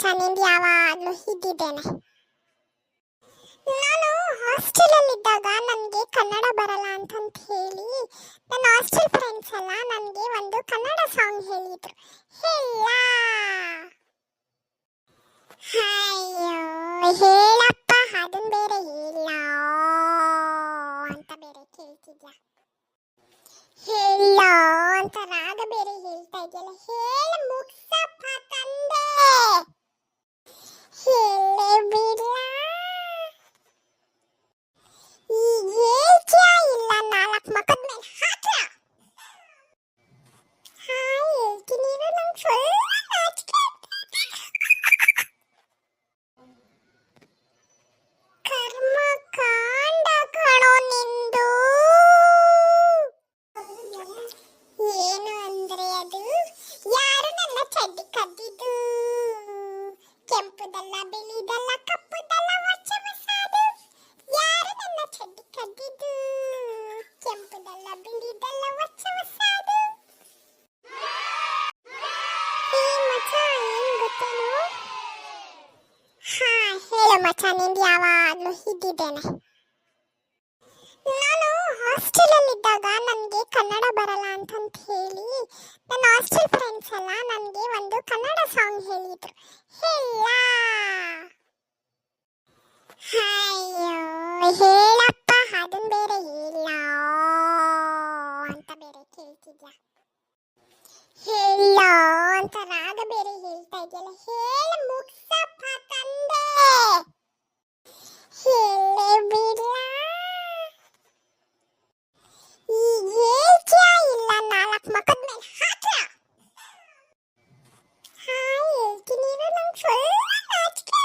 ಮಚ್ಚ ನಿಂದು ಯಾವಾಗಲೂ ಹೀಗಿದ್ದೇನೆ. ನಾನು ಹಾಸ್ಟೆಲಲ್ಲಿದ್ದಾಗ ನನಗೆ ಕನ್ನಡ ಬರಲ್ಲ ಅಂತಂತ ಹೇಳಿ ನನ್ನ ಹಾಸ್ಟೆಲ್ ಫ್ರೆಂಡ್ಸ್ ಎಲ್ಲ ನನಗೆ ಒಂದು ಕನ್ನಡ ಸಾಂಗ್ ಹೇಳಿದ್ರು. ಹೇಳ ಅಯ್ಯೋ ಹೇಳಪ್ಪ, ಅದನ್ನ ಬೇರೆ ಹೇಳ ಅಂತ ಬೇರೆ ಕೇಳ್ತಿದ್ಯಾ? ಹೇಳ ಅಂತ ರಾಗ ಬೇರೆ ಹೇಳ್ತಾ ಇದೆಯಲ್ಲ, ಹೇಳ ಮುಗ್ಸಪ್ಪ ತಂದೆ. ಹೇಳೇ ಬಿಡ್ಲ ಈಗ ಹೇಳ್ತ್ಯಾ ಇಲ್ಲ ನಾಲ್ಕು ಮಕ್ಕದ ಮೇಲೆ ಹಾಕ್ಲ? ಹೇಳ್ತೀನಿ ನಂಗೆ ಸ್ವಲ್ಪ ನಾಚಿಕೆ. ಕರ್ಮ ಕಾಂಡ ಕಣೋ ನಿಂದು. ಏನು ಅಂದ್ರೆ ಅದು ಯಾರು ನನ್ನ ಚಡ್ಡಿ ಕದ್ದಿದ್ದು? ಕೆಂಪುದಲ್ಲ, ಬಿಳಿದಲ್ಲ, ಕಪ್ಪುದಲ್ಲ, ಹೊಚ್ಚ ಹೊಸದು. ಯಾರು ನನ್ನ ಚಡ್ಡಿ ಕದ್ದಿದ್ದು? ಕೆಂಪುದಲ್ಲ, ಬಿಳಿದಲ್ಲ, ಹೊಚ್ಚ ಹೊಸದು. ಏ ಮಚ್ಚ, ಏನ್ ಗೊತ್ತೇನು? ಹೇಳು ಮಚ್ಚ, ನಿಂದು ಯಾವಾಗಲೂ ಹೀಗಿದ್ದೇನೆ. ನಾನು ಹಾಸ್ಟೆಲಲ್ಲಿದ್ದಾಗ ನನಗೆ ಕನ್ನಡ ಬರಲ್ಲ ಅಂತಂತ ಹೇಳಿ ನನ್ನ ಹಾಸ್ಟೆಲ್ ಫ್ರೆಂಡ್ಸ್ ಎಲ್ಲ ನನಗೆ ಒಂದು ಕನ್ನಡ ಸಾಂಗ್ ಹೇಳಿದ್ರು. ಹೇಳ ಅಯ್ಯೋ ಹೇಳಪ್ಪ, ಅದನ್ನ ಬೇರೆ ಹೇಳ ಅಂತ ಬೇರೆ ಕೇಳ್ತಿದ್ಯಾ? ಹೇಳ ಅಂತ ರಾಗ ಬೇರೆ ಹೇಳ್ತಾ ಇದೆಯಲ್ಲ, ಹೇಳ ಮುಗ್ಸಪ್ಪ ತಂದೆ. ಹೇಳೇ ಬಿಡ್ಲ ಈಗ ಹೇಳ್ತ್ಯಾ ಇಲ್ಲ ನಾಲ್ಕು ಮಕ್ಕದ ಮೇಲೆ ಹಾಕ್ಲ? ಹೇಳ್ತೀನಿ ನಂಗೆ ಸ್ವಲ್ಪ ನಾಚಿಕೆ.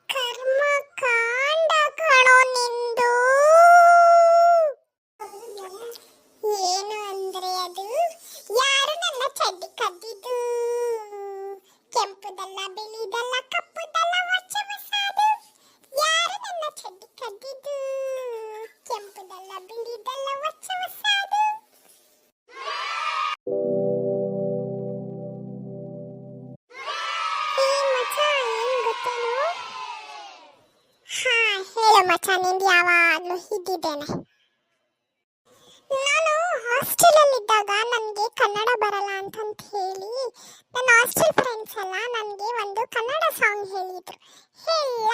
ಕರ್ಮ ಕಾಂಡ ಕಣೋ ನಿಂದು. ಏನು ಅಂದ್ರೆ ಅದು ಯಾರು ನನ್ನ ಚಡ್ಡಿ ಕದ್ದಿದ್ದು? ಕೆಂಪುದಲ್ಲ, ಬಿಳಿದಲ್ಲ, ಕಪ್ಪುದಲ್ಲ, ಹೊಚ್ಚ ಹೊಸದು. ಯಾರು ನನ್ನ ಚಡ್ಡಿ ಕದ್ದಿದ್ದು? ಕೆಂಪುದಲ್ಲ, ಬಿಳಿದಲ್ಲ, ಹೊಚ್ಚ ಹೊಸದು. ಏ ಮಚ್ಚ, ಏನ್ ಗೊತ್ತೇನು? ಹೇಳು ಮಚ್ಚ, ನಿಂದು ಯಾವಾಗಲೂ ಹೀಗಿದ್ದೇನೆ. ನಾನು ಹಾಸ್ಟೆಲಲ್ಲಿದ್ದಾಗ ನನಗೆ ಕನ್ನಡ ಬರಲ್ಲ ಅಂತಂತ ಹೇಳಿ ನನ್ನ ಹಾಸ್ಟೆಲ್ ಫ್ರೆಂಡ್ಸ್ ಎಲ್ಲ ನನಗೆ ಒಂದು ಕನ್ನಡ ಸಾಂಗ್ ಹೇಳಿದ್ರು. ಹೇಳ